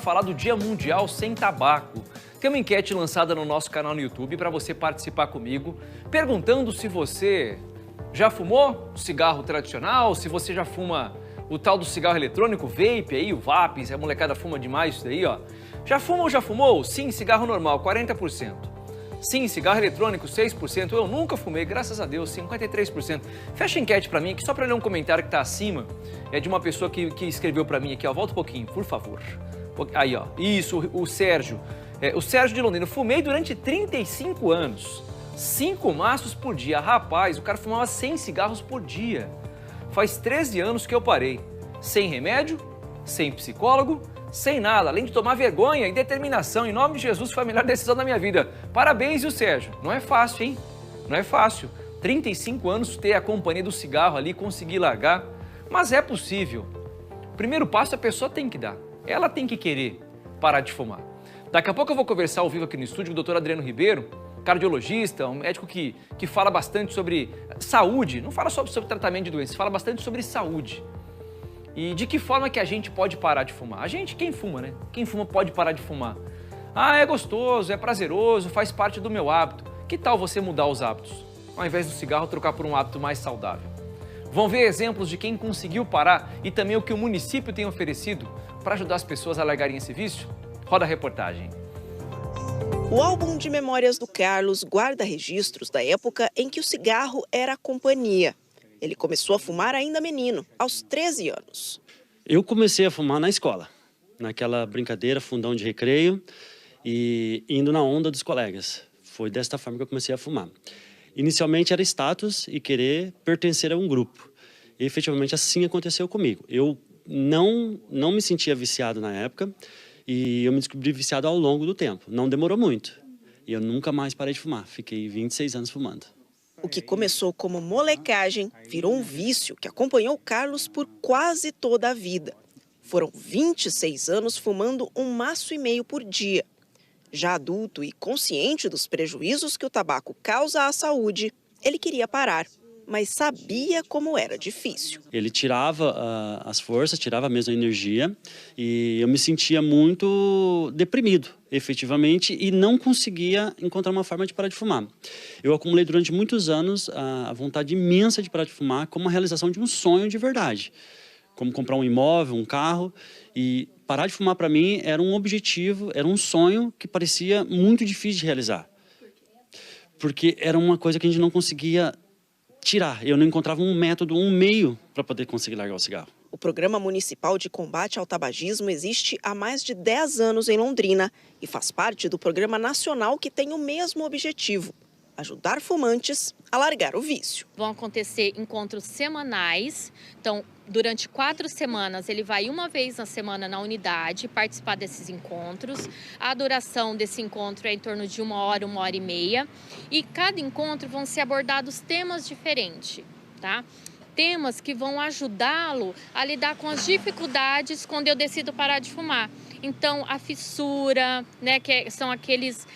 falar do Dia Mundial Sem Tabaco. Tem uma enquete lançada no nosso canal no YouTube para você participar comigo, perguntando se você já fumou cigarro tradicional, se você já fuma o tal do cigarro eletrônico, vape aí, o Vapes, a molecada fuma demais isso daí, ó. Já fuma ou já fumou? Sim, cigarro normal, 40%. Sim, cigarro eletrônico, 6%. Eu nunca fumei, graças a Deus, 53%. Fecha a enquete pra mim aqui, só pra ler um comentário que tá acima. É de uma pessoa que escreveu pra mim aqui, ó. Volta um pouquinho, por favor. Aí, ó. Isso, o Sérgio. O Sérgio de Londrina. Fumei durante 35 anos. 5 maços por dia. Rapaz, o cara fumava 100 cigarros por dia. Faz 13 anos que eu parei. Sem remédio, sem psicólogo, sem nada, além de tomar vergonha e determinação. Em nome de Jesus, foi a melhor decisão da minha vida. Parabéns, viu, Sérgio? Não é fácil, hein? Não é fácil. 35 anos ter a companhia do cigarro ali, conseguir largar. Mas é possível. O primeiro passo a pessoa tem que dar. Ela tem que querer parar de fumar. Daqui a pouco eu vou conversar ao vivo aqui no estúdio com o Dr. Adriano Ribeiro, cardiologista, um médico que fala bastante sobre saúde. Não fala só sobre tratamento de doenças, fala bastante sobre saúde. E de que forma que a gente pode parar de fumar? A gente, quem fuma, né? Quem fuma pode parar de fumar. Ah, é gostoso, é prazeroso, faz parte do meu hábito. Que tal você mudar os hábitos? Ao invés do cigarro, trocar por um hábito mais saudável. Vão ver exemplos de quem conseguiu parar e também o que o município tem oferecido para ajudar as pessoas a largarem esse vício? Roda a reportagem. O álbum de memórias do Carlos guarda registros da época em que o cigarro era a companhia. Ele começou a fumar ainda menino, aos 13 anos. Eu comecei a fumar na escola, naquela brincadeira, fundão de recreio e indo na onda dos colegas. Foi desta forma que eu comecei a fumar. Inicialmente era status e querer pertencer a um grupo. E efetivamente assim aconteceu comigo. Eu não me sentia viciado na época e eu me descobri viciado ao longo do tempo. Não demorou muito. E eu nunca mais parei de fumar. Fiquei 26 anos fumando. O que começou como molecagem virou um vício que acompanhou o Carlos por quase toda a vida. Foram 26 anos fumando 1,5 maço por dia. Já adulto e consciente dos prejuízos que o tabaco causa à saúde, ele queria parar, mas sabia como era difícil. Ele tirava as forças, tirava mesmo a energia e eu me sentia muito deprimido, efetivamente, e não conseguia encontrar uma forma de parar de fumar. Eu acumulei durante muitos anos a vontade imensa de parar de fumar como a realização de um sonho de verdade, como comprar um imóvel, um carro, e parar de fumar para mim era um objetivo, era um sonho que parecia muito difícil de realizar, porque era uma coisa que a gente não conseguia tirar. Eu não encontrava um método, um meio para poder conseguir largar o cigarro. O Programa Municipal de Combate ao Tabagismo existe há mais de 10 anos em Londrina e faz parte do Programa Nacional que tem o mesmo objetivo: ajudar fumantes a largar o vício. Vão acontecer encontros semanais, então durante 4 semanas ele vai uma vez na semana na unidade participar desses encontros. A duração desse encontro é em torno de 1 hora, 1h30 e cada encontro vão ser abordados temas diferentes, tá? Temas que vão ajudá-lo a lidar com as dificuldades quando eu decido parar de fumar. Então a fissura, né, são aqueles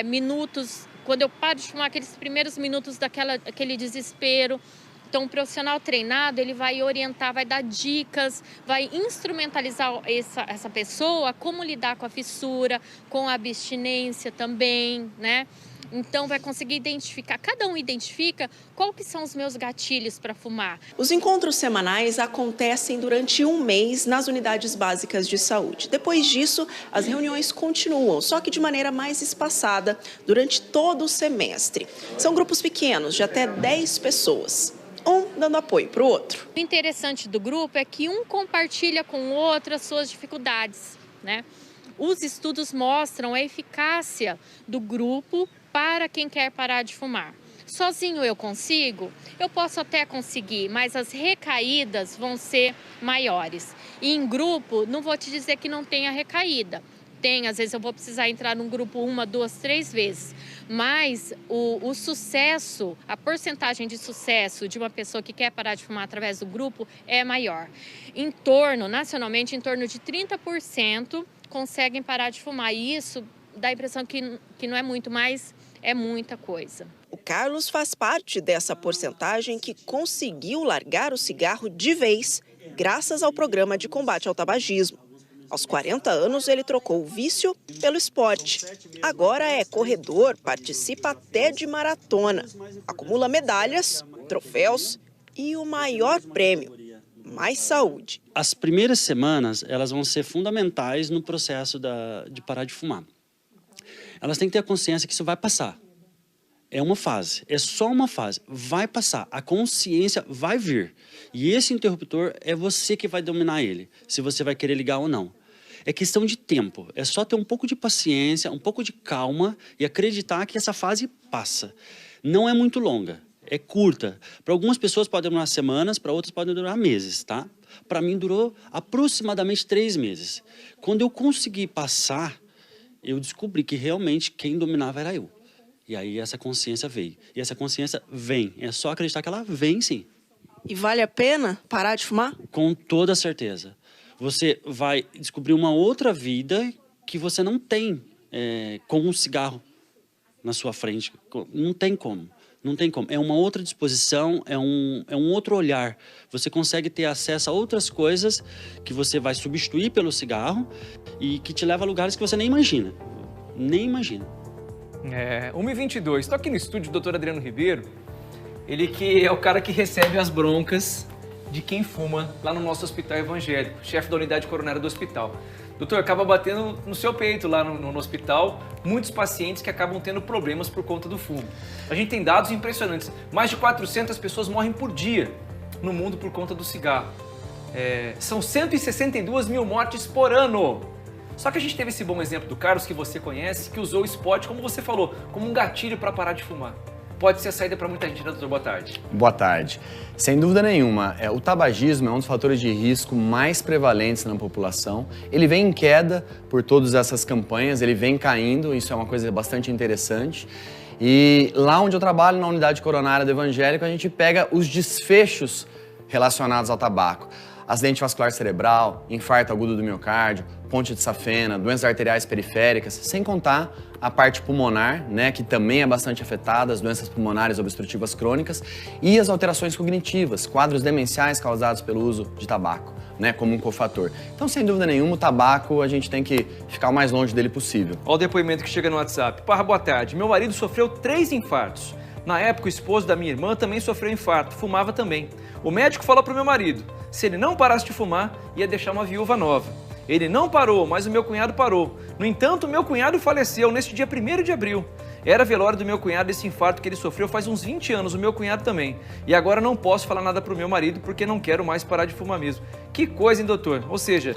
minutos, quando eu paro de fumar, aqueles primeiros minutos daquele desespero. Então, o profissional treinado, ele vai orientar, vai dar dicas, vai instrumentalizar essa pessoa, como lidar com a fissura, com a abstinência também, né? Então, vai conseguir identificar, cada um identifica qual que são os meus gatilhos para fumar. Os encontros semanais acontecem durante 1 mês nas unidades básicas de saúde. Depois disso, as reuniões continuam, só que de maneira mais espaçada, durante todo o semestre. São grupos pequenos, de até 10 pessoas. Um dando apoio para o outro. O interessante do grupo é que um compartilha com o outro as suas dificuldades, né? Os estudos mostram a eficácia do grupo para quem quer parar de fumar. Sozinho eu consigo? Eu posso até conseguir, mas as recaídas vão ser maiores. E em grupo, não vou te dizer que não tenha recaída. Tem, às vezes eu vou precisar entrar num grupo 1, 2, 3 vezes. Mas o sucesso, a porcentagem de sucesso de uma pessoa que quer parar de fumar através do grupo é maior. Nacionalmente, em torno de 30% conseguem parar de fumar. E isso dá a impressão que não é muito, mas é muita coisa. O Carlos faz parte dessa porcentagem que conseguiu largar o cigarro de vez, graças ao Programa de Combate ao Tabagismo. Aos 40 anos, ele trocou o vício pelo esporte. Agora é corredor, participa até de maratona. Acumula medalhas, troféus e o maior prêmio, mais saúde. As primeiras semanas, elas vão ser fundamentais no processo de parar de fumar. Elas têm que ter a consciência que isso vai passar. É uma fase, é só uma fase. Vai passar, a consciência vai vir. E esse interruptor é você que vai dominar ele, se você vai querer ligar ou não. É questão de tempo, é só ter um pouco de paciência, um pouco de calma e acreditar que essa fase passa. Não é muito longa, é curta. Para algumas pessoas pode demorar semanas, para outras pode durar meses, tá? Para mim durou aproximadamente 3 meses. Quando eu consegui passar, eu descobri que realmente quem dominava era eu. E aí essa consciência veio. E essa consciência vem. É só acreditar que ela vem, sim. E vale a pena parar de fumar? Com toda certeza. Você vai descobrir uma outra vida que você não tem com um cigarro na sua frente. Não tem como. Não tem como. É uma outra disposição, é um outro olhar. Você consegue ter acesso a outras coisas que você vai substituir pelo cigarro e que te leva a lugares que você nem imagina. Nem imagina. 1h22. Estou aqui no estúdio do Dr. Adriano Ribeiro. Ele que é o cara que recebe as broncas de quem fuma lá no nosso hospital evangélico, chefe da unidade coronária do hospital. Doutor, acaba batendo no seu peito lá no hospital, muitos pacientes que acabam tendo problemas por conta do fumo. A gente tem dados impressionantes. Mais de 400 pessoas morrem por dia no mundo por conta do cigarro. São 162 mil mortes por ano. Só que a gente teve esse bom exemplo do Carlos, que você conhece, que usou o esporte, como você falou, como um gatilho para parar de fumar. Pode ser a saída para muita gente, né, doutor? Boa tarde. Boa tarde. Sem dúvida nenhuma, o tabagismo é um dos fatores de risco mais prevalentes na população. Ele vem em queda por todas essas campanhas, ele vem caindo, isso é uma coisa bastante interessante. E lá onde eu trabalho, na unidade coronária do evangélico, a gente pega os desfechos relacionados ao tabaco. Acidente vascular cerebral, infarto agudo do miocárdio, ponte de safena, doenças arteriais periféricas, sem contar a parte pulmonar, né, que também é bastante afetada, as doenças pulmonares obstrutivas crônicas e as alterações cognitivas, quadros demenciais causados pelo uso de tabaco, né, como um cofator. Então, sem dúvida nenhuma, o tabaco a gente tem que ficar o mais longe dele possível. Olha o depoimento que chega no WhatsApp. Parra, boa tarde. Meu marido sofreu 3 infartos. Na época, o esposo da minha irmã também sofreu infarto, fumava também. O médico falou para o meu marido, se ele não parasse de fumar, ia deixar uma viúva nova. Ele não parou, mas o meu cunhado parou. No entanto, o meu cunhado faleceu neste dia 1º de abril. Era velório do meu cunhado, esse infarto que ele sofreu faz uns 20 anos, o meu cunhado também. E agora não posso falar nada pro meu marido porque não quero mais parar de fumar mesmo. Que coisa, hein, doutor? Ou seja,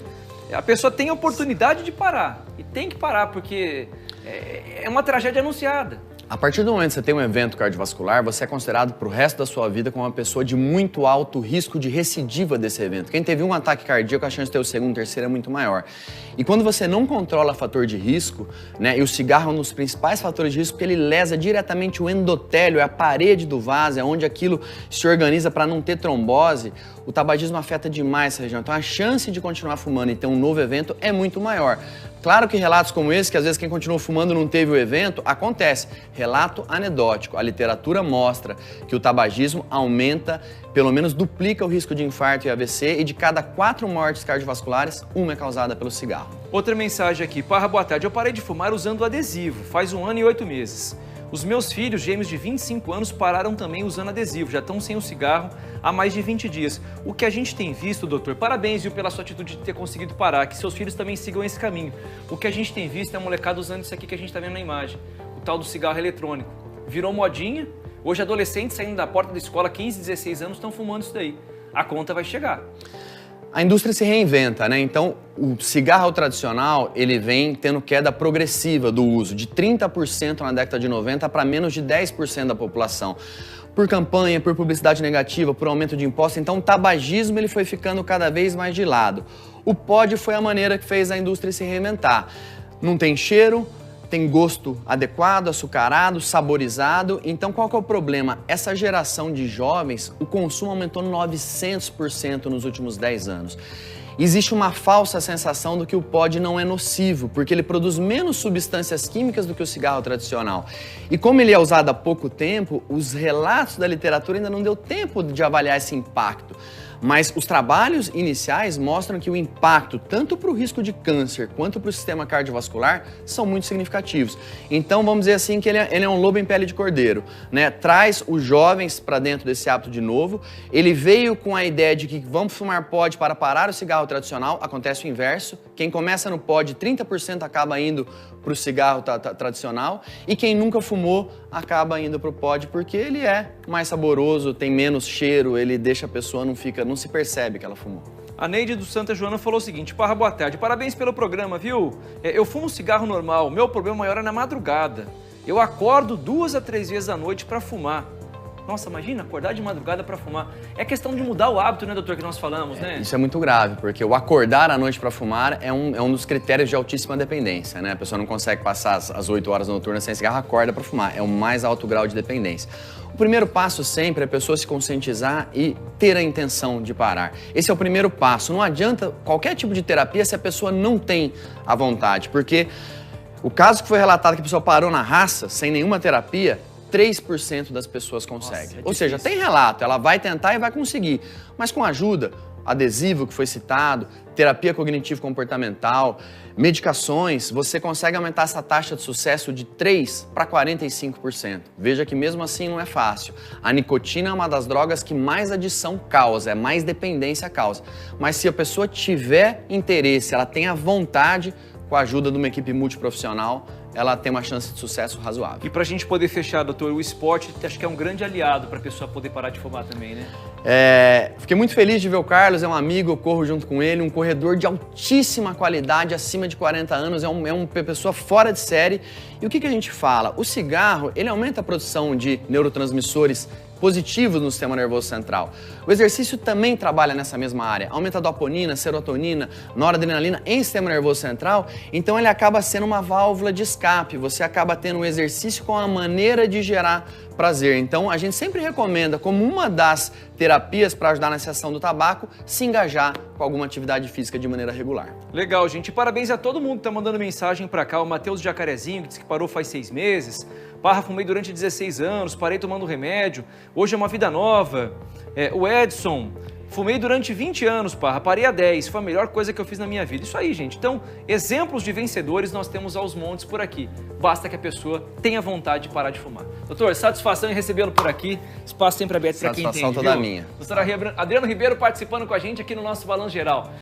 a pessoa tem a oportunidade de parar. E tem que parar porque é uma tragédia anunciada. A partir do momento que você tem um evento cardiovascular, você é considerado para o resto da sua vida como uma pessoa de muito alto risco de recidiva desse evento. Quem teve um ataque cardíaco, a chance de ter o segundo, terceiro é muito maior. E quando você não controla fator de risco, né, e o cigarro é um dos principais fatores de risco porque ele lesa diretamente o endotélio, é a parede do vaso, é onde aquilo se organiza para não ter trombose, o tabagismo afeta demais essa região. Então a chance de continuar fumando e ter um novo evento é muito maior. Claro que relatos como esse, que às vezes quem continua fumando não teve o evento, acontece. Relato anedótico. A literatura mostra que o tabagismo aumenta, pelo menos duplica o risco de infarto e AVC e de cada 4 mortes cardiovasculares, uma é causada pelo cigarro. Outra mensagem aqui. Parra, boa tarde. Eu parei de fumar usando adesivo, faz 1 ano e 8 meses. Os meus filhos, gêmeos de 25 anos, pararam também usando adesivo, já estão sem o cigarro há mais de 20 dias. O que a gente tem visto, doutor, parabéns, viu, pela sua atitude de ter conseguido parar, que seus filhos também sigam esse caminho. O que a gente tem visto é a molecada usando isso aqui que a gente está vendo na imagem, o tal do cigarro eletrônico. Virou modinha, hoje adolescentes saindo da porta da escola, 15, 16 anos, estão fumando isso daí. A conta vai chegar. A indústria se reinventa, né? Então, o cigarro tradicional, ele vem tendo queda progressiva do uso, de 30% na década de 90 para menos de 10% da população. Por campanha, por publicidade negativa, por aumento de impostos, então o tabagismo ele foi ficando cada vez mais de lado. O pod foi a maneira que fez a indústria se reinventar. Não tem cheiro, tem gosto adequado, açucarado, saborizado. Então qual que é o problema? Essa geração de jovens, o consumo aumentou 900% nos últimos 10 anos. Existe uma falsa sensação do que o pod não é nocivo, porque ele produz menos substâncias químicas do que o cigarro tradicional. E como ele é usado há pouco tempo, os relatos da literatura ainda não deu tempo de avaliar esse impacto. Mas os trabalhos iniciais mostram que o impacto, tanto para o risco de câncer quanto para o sistema cardiovascular, são muito significativos. Então, vamos dizer assim que ele é um lobo em pele de cordeiro, né? Traz os jovens para dentro desse hábito de novo. Ele veio com a ideia de que vamos fumar pod para parar o cigarro tradicional. Acontece o inverso. Quem começa no pod, 30% acaba indo para o cigarro tradicional, e quem nunca fumou acaba indo para o pod porque ele é mais saboroso, tem menos cheiro, ele deixa a pessoa não se percebe que ela fumou. A Neide do Santa Joana falou o seguinte: Parra, boa tarde, parabéns pelo programa, viu? Eu fumo cigarro normal, meu problema maior é na madrugada. Eu acordo 2 a 3 vezes à noite para fumar. Nossa, imagina, acordar de madrugada para fumar. É questão de mudar o hábito, né, doutor, que nós falamos, né? Isso é muito grave, porque o acordar à noite para fumar é um dos critérios de altíssima dependência, né? A pessoa não consegue passar as 8 horas noturnas sem cigarro, acorda para fumar. É o mais alto grau de dependência. O primeiro passo sempre é a pessoa se conscientizar e ter a intenção de parar. Esse é o primeiro passo. Não adianta qualquer tipo de terapia se a pessoa não tem a vontade, porque o caso que foi relatado que a pessoa parou na raça, sem nenhuma terapia, 3% das pessoas conseguem. Ou seja, tem relato, ela vai tentar e vai conseguir, mas com ajuda, adesivo que foi citado, terapia cognitivo-comportamental, medicações, você consegue aumentar essa taxa de sucesso de 3% para 45%. Veja que mesmo assim não é fácil. A nicotina é uma das drogas que mais adição causa, é mais dependência causa. Mas se a pessoa tiver interesse, ela tem a vontade, com a ajuda de uma equipe multiprofissional, ela tem uma chance de sucesso razoável. E pra gente poder fechar, doutor, o esporte acho que é um grande aliado pra pessoa poder parar de fumar também, né? Fiquei muito feliz de ver o Carlos, é um amigo, eu corro junto com ele, um corredor de altíssima qualidade, acima de 40 anos, é uma pessoa fora de série. E o que a gente fala? O cigarro, ele aumenta a produção de neurotransmissores positivos no sistema nervoso central. O exercício também trabalha nessa mesma área, aumenta a dopamina, serotonina, noradrenalina em sistema nervoso central, então ele acaba sendo uma válvula de escape, você acaba tendo um exercício com a maneira de gerar prazer. Então a gente sempre recomenda, como uma das terapias para ajudar na cessação do tabaco, se engajar com alguma atividade física de maneira regular. Legal, gente. Parabéns a todo mundo que tá mandando mensagem para cá. O Matheus Jacarezinho, que disse que parou faz 6 meses. Parra, fumei durante 16 anos, parei tomando remédio. Hoje é uma vida nova. O Edson, fumei durante 20 anos, Parra, parei a 10. Foi a melhor coisa que eu fiz na minha vida. Isso aí, gente. Então, exemplos de vencedores nós temos aos montes por aqui. Basta que a pessoa tenha vontade de parar de fumar. Doutor, satisfação em recebê-lo por aqui. Espaço sempre aberto para quem entende. Satisfação toda minha. Doutora Adriano Ribeiro participando com a gente aqui no nosso Balanço Geral.